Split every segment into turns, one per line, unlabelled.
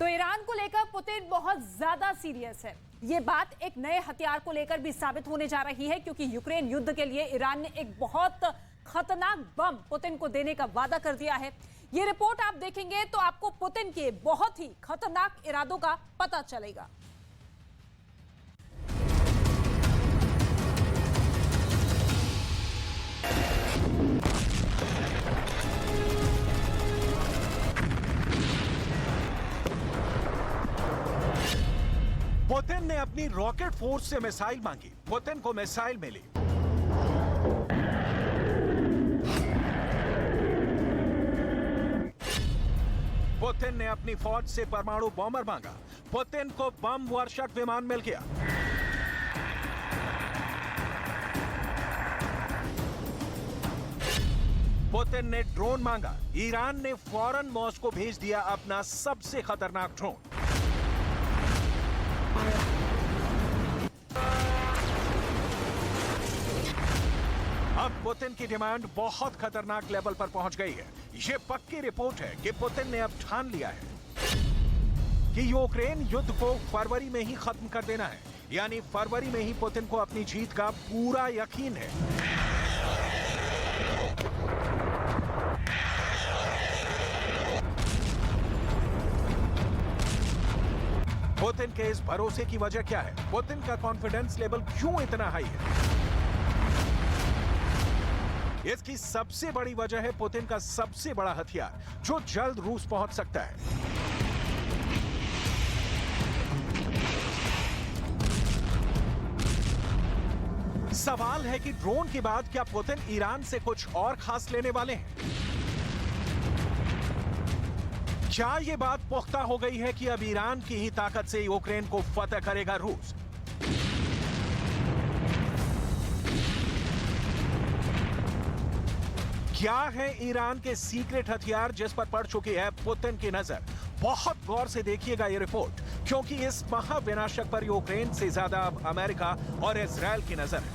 तो ईरान को लेकर पुतिन बहुत ज्यादा सीरियस है। ये बात एक नए हथियार को लेकर भी साबित होने जा रही है, क्योंकि यूक्रेन युद्ध के लिए ईरान ने एक बहुत खतरनाक बम पुतिन को देने का वादा कर दिया है। ये रिपोर्ट आप देखेंगे तो आपको पुतिन के बहुत ही खतरनाक इरादों का पता चलेगा।
पुतिन ने अपनी रॉकेट फोर्स से मिसाइल मांगी, पुतिन को मिसाइल मिली। पुतिन ने अपनी फौज से परमाणु बॉम्बर मांगा, पुतिन को बम वर्षक विमान मिल गया। पुतिन ने ड्रोन मांगा, ईरान ने फौरन मॉस्को भेज दिया अपना सबसे खतरनाक ड्रोन। अब पुतिन की डिमांड बहुत खतरनाक लेवल पर पहुंच गई है। यह पक्की रिपोर्ट है कि पुतिन ने अब ठान लिया है कि यूक्रेन युद्ध को फरवरी में ही खत्म कर देना है। यानी फरवरी में ही पुतिन को अपनी जीत का पूरा यकीन है। पुतिन के इस भरोसे की वजह क्या है? पुतिन का कॉन्फिडेंस लेवल क्यों इतना हाई है? इसकी सबसे बड़ी वजह है पुतिन का सबसे बड़ा हथियार, जो जल्द रूस पहुंच सकता है। सवाल है कि ड्रोन के बाद क्या पुतिन ईरान से कुछ और खास लेने वाले हैं? क्या यह बात पुख्ता हो गई है कि अब ईरान की ही ताकत से यूक्रेन को फतह करेगा रूस? क्या है ईरान के सीक्रेट हथियार जिस पर पड़ चुकी है पुतिन की नजर? बहुत गौर से देखिएगा ये रिपोर्ट, क्योंकि इस महाविनाशक पर यूक्रेन से ज्यादा अब अमेरिका और इजराइल की नजर है।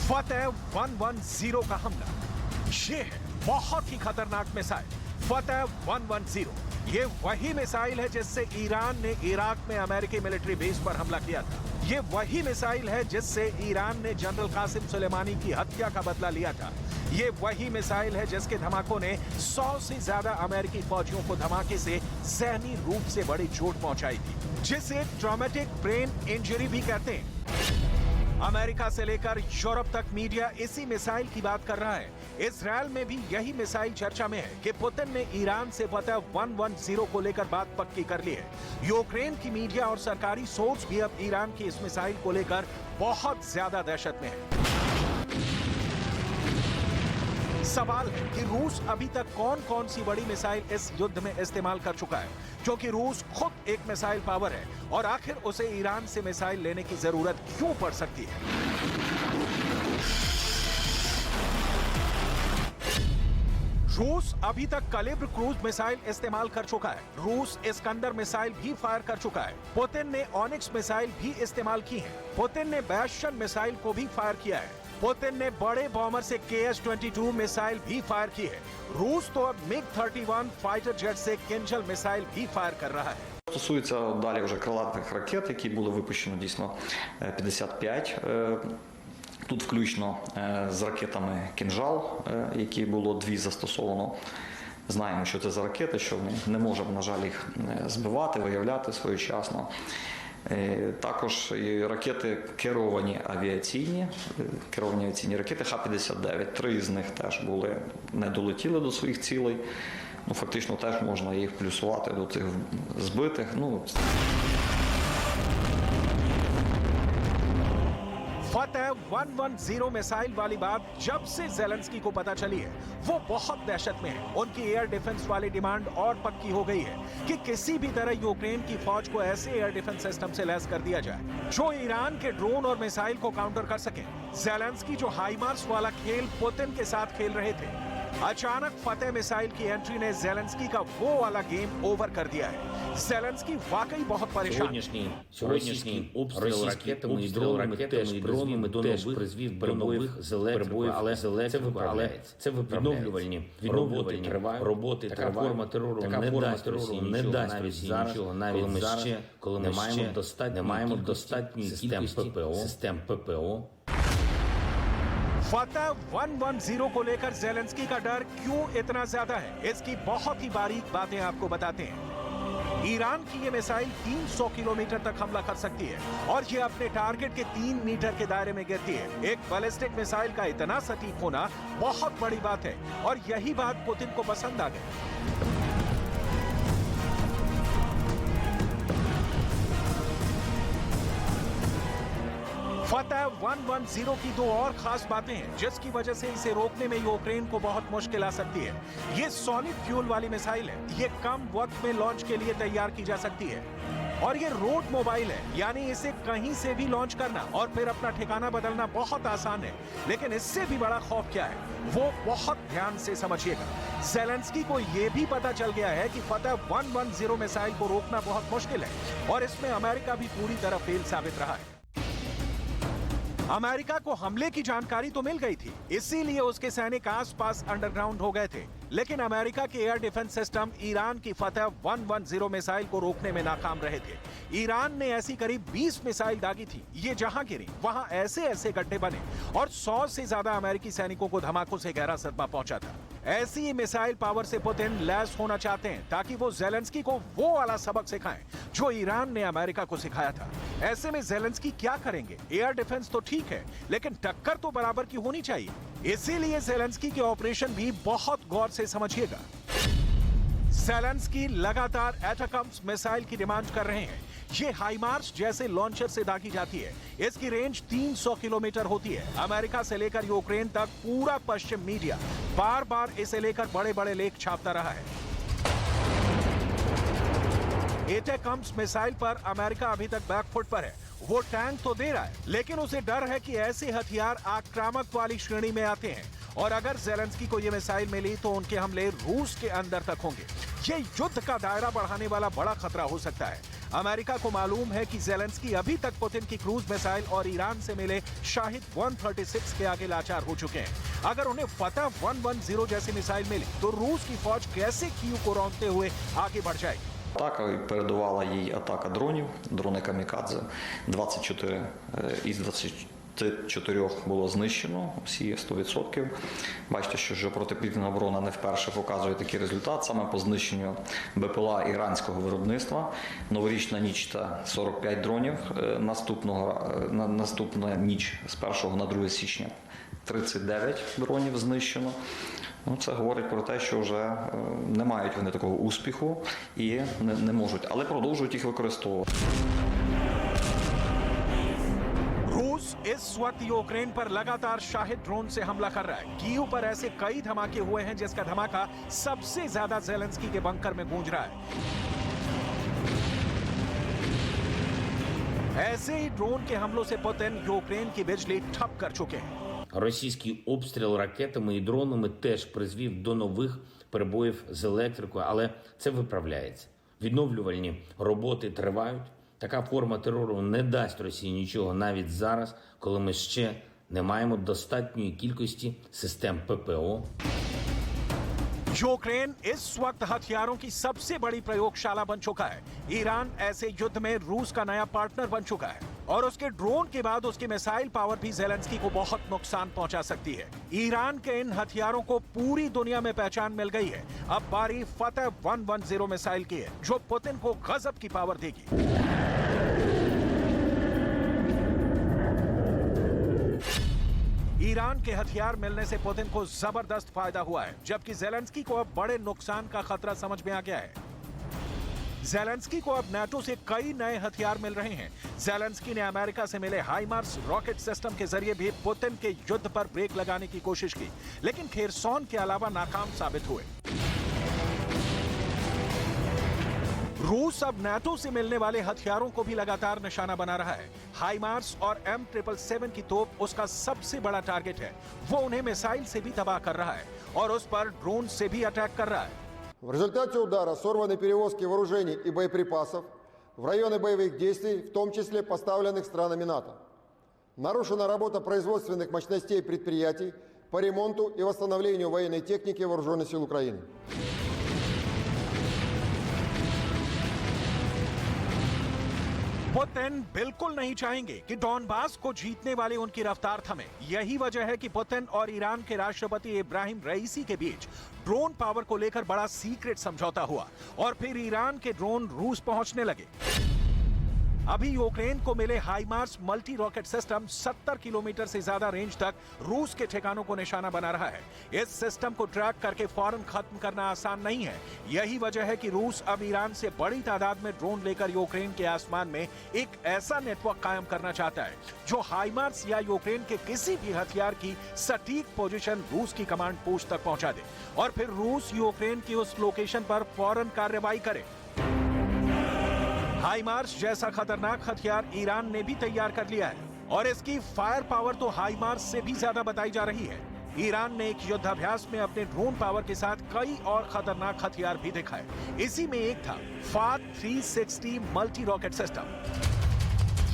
फतह 110 का हमला, ये है बहुत ही खतरनाक मिसाइल। फतह 110 ये वही मिसाइल है जिससे ईरान ने इराक में अमेरिकी मिलिट्री बेस पर हमला किया था। ये वही मिसाइल है जिससे ईरान ने जनरल कासिम सुलेमानी की हत्या का बदला लिया था। ये वही मिसाइल है जिसके धमाकों ने 100 से ज्यादा अमेरिकी फौजियों को धमाके से जहनी रूप से बड़ी चोट पहुंचाई थी, जिसे ट्रॉमेटिक ब्रेन इंजरी भी कहते हैं। अमेरिका से लेकर यूरोप तक मीडिया इसी मिसाइल की बात कर रहा है। इजराइल में भी यही मिसाइल चर्चा में है कि पुतिन ने ईरान से फतह 110 को लेकर बात पक्की कर ली है। यूक्रेन की मीडिया और सरकारी सोर्स भी अब ईरान की इस मिसाइल को लेकर बहुत ज्यादा दहशत में है। सवाल है कि रूस अभी तक कौन कौन सी बड़ी मिसाइल इस युद्ध में इस्तेमाल कर चुका है, क्योंकि रूस खुद एक मिसाइल पावर है और आखिर उसे ईरान से मिसाइल लेने की जरूरत क्यों पड़ सकती है? रूस अभी तक कैलिब्र क्रूज मिसाइल इस्तेमाल कर चुका है। रूस इस्कंदर मिसाइल भी फायर कर चुका है। पुतिन ने ऑनिक्स मिसाइल भी इस्तेमाल की है। पुतिन ने बैस्शन मिसाइल को भी फायर किया है। पुतिन ने बड़े बॉमर से KS-22 मिसाइल भी फायर की है। रूस तो अब MiG-31 फाइटर जेट से किंजल मिसाइल भी फायर कर रहा है।
Стосується далі вже крилатих ракет, які були випущені дійсно 55. Тут включно з ракетами «Кінжал», які було 2 застосовано. Знаємо, що це за ракети, що ми не можемо, на жаль, їх збивати, виявляти своєчасно. Також і ракети керовані авіаційні ракети Х-59. 3 з них теж були, не долетіли до своїх цілей. Ну, фактично теж можна їх плюсувати до тих збитих.
फतह 110 मिसाइल वाली बात जब से ज़ेलेंस्की को पता चली है, वो बहुत दहशत में है। उनकी एयर डिफेंस वाली डिमांड और पक्की हो गई है कि किसी भी तरह यूक्रेन की फौज को ऐसे एयर डिफेंस सिस्टम से लैस कर दिया जाए जो ईरान के ड्रोन और मिसाइल को काउंटर कर सके। ज़ेलेंस्की जो हाइमार्स वाला खेल पुतिन के साथ खेल रहे थे, अचानक फतेह मिसाइल की एंट्री ने जेलेंस्की का वो वाला गेम ओवर कर दिया है। जेलेंस्की वाकई बहुत परेशान है।
Сьогоднішній обстріл ракетами і дронами теж призвів до нових перебоїв, але це виправляється. Це відновлювальні роботи тривають. Така форма терору не дасть Росії нічого, навіть коли ми ще не маємо достатньої систем ППО.
फतेह 110 को लेकर जेलेंस्की का डर क्यों इतना ज्यादा है, इसकी बहुत ही बारीक बातें आपको बताते हैं। ईरान की ये मिसाइल 300 किलोमीटर तक हमला कर सकती है और ये अपने टारगेट के 3 मीटर के दायरे में गिरती है। एक बैलिस्टिक मिसाइल का इतना सटीक होना बहुत बड़ी बात है और यही बात पुतिन को पसंद आ गई। फतेह 110 की दो और खास बातें हैं जिसकी वजह से इसे रोकने में यूक्रेन को बहुत मुश्किल आ सकती है। ये सॉलिड फ्यूल वाली मिसाइल है, ये कम वक्त में लॉन्च के लिए तैयार की जा सकती है और ये रोड मोबाइल है, यानी इसे कहीं से भी लॉन्च करना और फिर अपना ठिकाना बदलना बहुत आसान है। लेकिन इससे भी बड़ा खौफ क्या है, वो बहुत ध्यान से समझिएगा। जेलेंस्की को ये भी पता चल गया है कि फतेह 110 मिसाइल को रोकना बहुत मुश्किल है और इसमें अमेरिका भी पूरी तरह फेल साबित रहा है। अमेरिका को हमले की जानकारी तो मिल गई थी, इसीलिए उसके सैनिक आसपास अंडरग्राउंड हो गए थे। लेकिन अमेरिका के एयर डिफेंस सिस्टम ईरान की फतेह 110 मिसाइल को रोकने में नाकाम रहे थे। ईरान ने ऐसी करीब 20 मिसाइल दागी थी, ये जहां गिरी वहां ऐसे ऐसे गड्ढे बने और 100 से ज्यादा अमेरिकी सैनिकों को धमाकों से गहरा सदमा पहुंचा था। ऐसी ही मिसाइल पावर से पुतिन लैस होना चाहते हैं ताकि वो जेलेंस्की को वो वाला सबक सिखाएं जो ईरान ने अमेरिका को सिखाया था। ऐसे में जेलेंस्की क्या करेंगे? एयर डिफेंस तो ठीक है, लेकिन टक्कर तो बराबर की होनी चाहिए। इसीलिए जेलेंस्की के ऑपरेशन भी बहुत गौर से समझिएगा। जेलेंस्की लगातार एटैकम्स मिसाइल की डिमांड कर रहे हैं। ये हाइमार्स जैसे लॉन्चर से दागी जाती है। इसकी रेंज 300 किलोमीटर होती है। अमेरिका से लेकर यूक्रेन तक पूरा पश्चिम मीडिया बार बार इसे लेकर बड़े बड़े लेख छापता रहा है। एटैकम्स मिसाइल पर अमेरिका अभी तक बैकफुट पर है। वो टैंक तो दे रहा है, लेकिन उसे डर है कि ऐसे हथियार आक्रामक वाली श्रेणी में आते हैं और अगर जेलेंस्की को ये मिसाइल मिली तो उनके हमले रूस के अंदर तक होंगे। ये युद्ध का दायरा बढ़ाने वाला बड़ा खतरा हो सकता है। अमेरिका को मालूम है कि जेलेंस्की अभी तक पुतिन की क्रूज मिसाइल और ईरान से मिले शाहिद 136 के आगे लाचार हो चुके हैं। अगर उन्हें फतेह 110 जैसी मिसाइल मिली तो रूस की फौज कैसे कीव को रौंदते हुए आगे बढ़ जाएगी।
Атака передувала їй атака дронів, дрони камікадзе. 24 із 24 було знищено, всі 100%. Бачите, що вже протиповітряна оборона не вперше показує такий результат, саме по знищенню БПЛА іранського виробництва. Новорічна ніч та 45 дронів, наступна ніч з 1 на 2 січня 39 дронів знищено. Ну, це говорить про те, що вже не мають вони такого успіху і не можуть, але продовжують їх використовувати.
रूस इस वक्त यूक्रेन पर लगातार शाहिद ड्रोन से हमला कर रहा है। कीव पर ऐसे कई धमाके हुए हैं जिसका धमाका सबसे ज्यादा जेलेंस्की के बंकर में गूंज रहा है। ऐसे ही ड्रोन के हमलों से पुतिन यूक्रेन की बिजली ठप कर चुके हैं।
Російський обстріл ракетами і дронами теж призвів до нових перебоїв з електрикою, але це виправляється. Відновлювальні роботи тривають. Така форма терору не дасть Росії нічого навіть зараз, коли ми ще не маємо достатньої кількості систем ППО.
यूक्रेन इस वक्त हथियारों की सबसे बड़ी प्रयोगशाला बन चुका है। ईरान ऐसे युद्ध में रूस का नया पार्टनर बन चुका है और उसके ड्रोन के बाद उसकी मिसाइल पावर भी जेलेंस्की को बहुत नुकसान पहुंचा सकती है। ईरान के इन हथियारों को पूरी दुनिया में पहचान मिल गई है। अब बारी फतेह 110 मिसाइल की है जो पुतिन को गजब की पावर देगी। ईरान के हथियार मिलने से पुतिन को जबरदस्त फायदा हुआ है, जबकि जेलेंस्की को अब बड़े नुकसान का खतरा समझ में आ गया है। जेलेंस्की को अब नाटो से कई नए हथियार मिल रहे हैं। जेलेंस्की ने अमेरिका से मिले हाइमार्स रॉकेट सिस्टम के जरिए भी पुतिन के युद्ध पर ब्रेक लगाने की कोशिश की, लेकिन खेरसॉन के अलावा नाकाम साबित हुए। रूस अब नाटो से मिलने वाले हथियारों को भी लगातार निशाना बना रहा है। हाइमार्स और M777 की तोप उसका सबसे बड़ा टारगेट है। वो उन्हें मिसाइल से भी तबाह कर रहा है और उस पर ड्रोन से भी अटैक कर रहा है।
В результате удара сорваны перевозки вооружений и боеприпасов в районы боевых действий, в том числе поставленных странами НАТО. Нарушена работа производственных мощностей предприятий по ремонту и восстановлению военной техники Вооруженных сил Украины.
पुतिन बिल्कुल नहीं चाहेंगे कि डॉनबास को जीतने वाले उनकी रफ्तार थमे। यही वजह है कि पुतिन और ईरान के राष्ट्रपति इब्राहिम रईसी के बीच ड्रोन पावर को लेकर बड़ा सीक्रेट समझौता हुआ और फिर ईरान के ड्रोन रूस पहुंचने लगे। अभी यूक्रेन को मिले हाइमार्स मल्टी रॉकेट सिस्टम 70 किलोमीटर से ज्यादा रेंज तक रूस के ठिकानों को निशाना बना रहा है। इस सिस्टम को ट्रैक करके फौरन खत्म करना आसान नहीं है। यही वजह है कि रूस अब ईरान से बड़ी तादाद में ड्रोन लेकर यूक्रेन के आसमान में एक ऐसा नेटवर्क कायम करना चाहता है जो हाइमार्स या यूक्रेन के किसी भी हथियार की सटीक पोजीशन रूस की कमांड पोस्ट तक पहुंचा दे और फिर रूस यूक्रेन की उस लोकेशन पर फौरन कार्रवाई करे। हाइमार्स जैसा खतरनाक हथियार ईरान ने भी तैयार कर लिया है और इसकी फायर पावर तो हाइमार्स से भी ज्यादा बताई जा रही है। ईरान ने एक युद्धाभ्यास में अपने ड्रोन पावर के साथ कई और खतरनाक हथियार भी दिखाए। इसी में एक था फाद 360 मल्टी रॉकेट सिस्टम।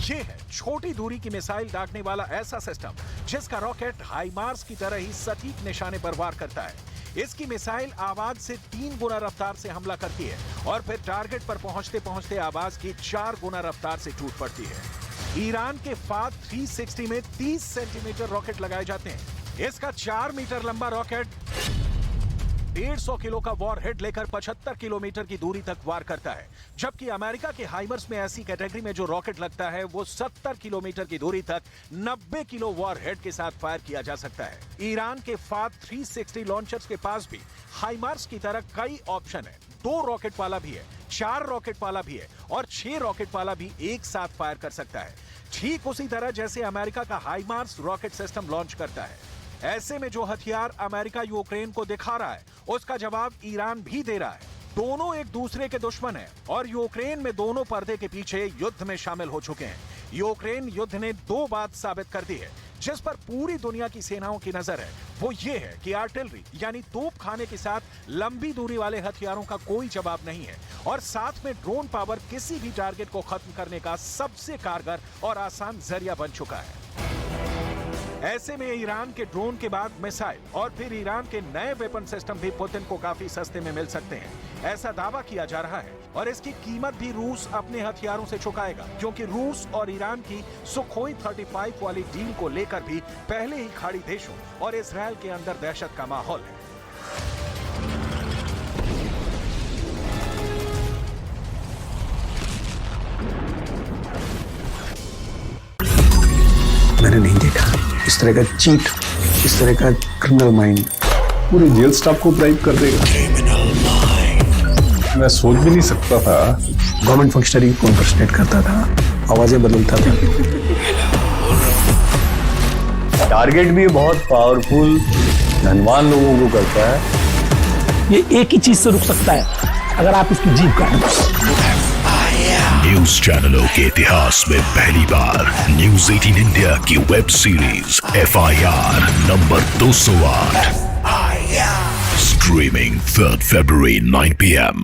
ये है छोटी दूरी की मिसाइल दागने वाला ऐसा सिस्टम जिसका रॉकेट हाइमार्स की तरह ही सटीक निशाने पर वार करता है। इसकी मिसाइल आवाज से 3 गुना रफ्तार से हमला करती है और फिर टारगेट पर पहुंचते पहुंचते आवाज की 4 गुना रफ्तार से टूट पड़ती है। ईरान के फाद 360 में 30 सेंटीमीटर रॉकेट लगाए जाते हैं। इसका 4 मीटर लंबा रॉकेट 150 किलो का वॉरहेड लेकर 75 किलोमीटर की दूरी तक वार करता है, जबकि अमेरिका के हाइमर्स में ऐसी कैटेगरी में जो रॉकेट लगता है वो 70 किलोमीटर की दूरी तक 90 किलो वॉरहेड के साथ फायर किया जा सकता है। ईरान के फाद 360 लॉन्चर्स के पास भी हाइमार्स की तरह कई ऑप्शन है। 2 रॉकेट वाला भी है, 4 रॉकेट वाला भी है और 6 रॉकेट वाला भी एक साथ फायर कर सकता है, ठीक उसी तरह जैसे अमेरिका का हाइमार्स रॉकेट सिस्टम लॉन्च करता है। ऐसे में जो हथियार अमेरिका यूक्रेन को दिखा रहा है उसका जवाब ईरान भी दे रहा है। दोनों एक दूसरे के दुश्मन हैं और यूक्रेन में दोनों पर्दे के पीछे युद्ध में शामिल हो चुके हैं। यूक्रेन युद्ध ने 2 बात साबित कर दी है जिस पर पूरी दुनिया की सेनाओं की नजर है। वो ये है कि आर्टिलरी यानी तोप खाने के साथ लंबी दूरी वाले हथियारों का कोई जवाब नहीं है और साथ में ड्रोन पावर किसी भी टारगेट को खत्म करने का सबसे कारगर और आसान जरिया बन चुका है। ऐसे में ईरान के ड्रोन के बाद मिसाइल और फिर ईरान के नए वेपन सिस्टम भी पुतिन को काफी सस्ते में मिल सकते हैं, ऐसा दावा किया जा रहा है और इसकी कीमत भी रूस अपने हथियारों से चुकाएगा, क्योंकि रूस और ईरान की सुखोई 35 वाली डील को लेकर भी पहले ही खाड़ी देशों और इजरायल के अंदर दहशत का माहौल है।
मैंने नहीं देखा इस तरह का चीट, इस तरह का क्रिमिनल माइंड पूरे जेल स्टाफ को ब्राइब कर देगा। मैं सोच भी नहीं सकता था। गवर्नमेंट फंक्शनरी को इम्पर्सनेट करता था, आवाजें बदलता था।
टारगेट भी बहुत पावरफुल धनवान लोगों को करता है।
ये एक ही चीज से रुक सकता है, अगर आप इसकी जीभ काटें।
न्यूज चैनलों के इतिहास में पहली बार न्यूज 18 इंडिया की web series FIR number 208 streaming 3rd February 9 PM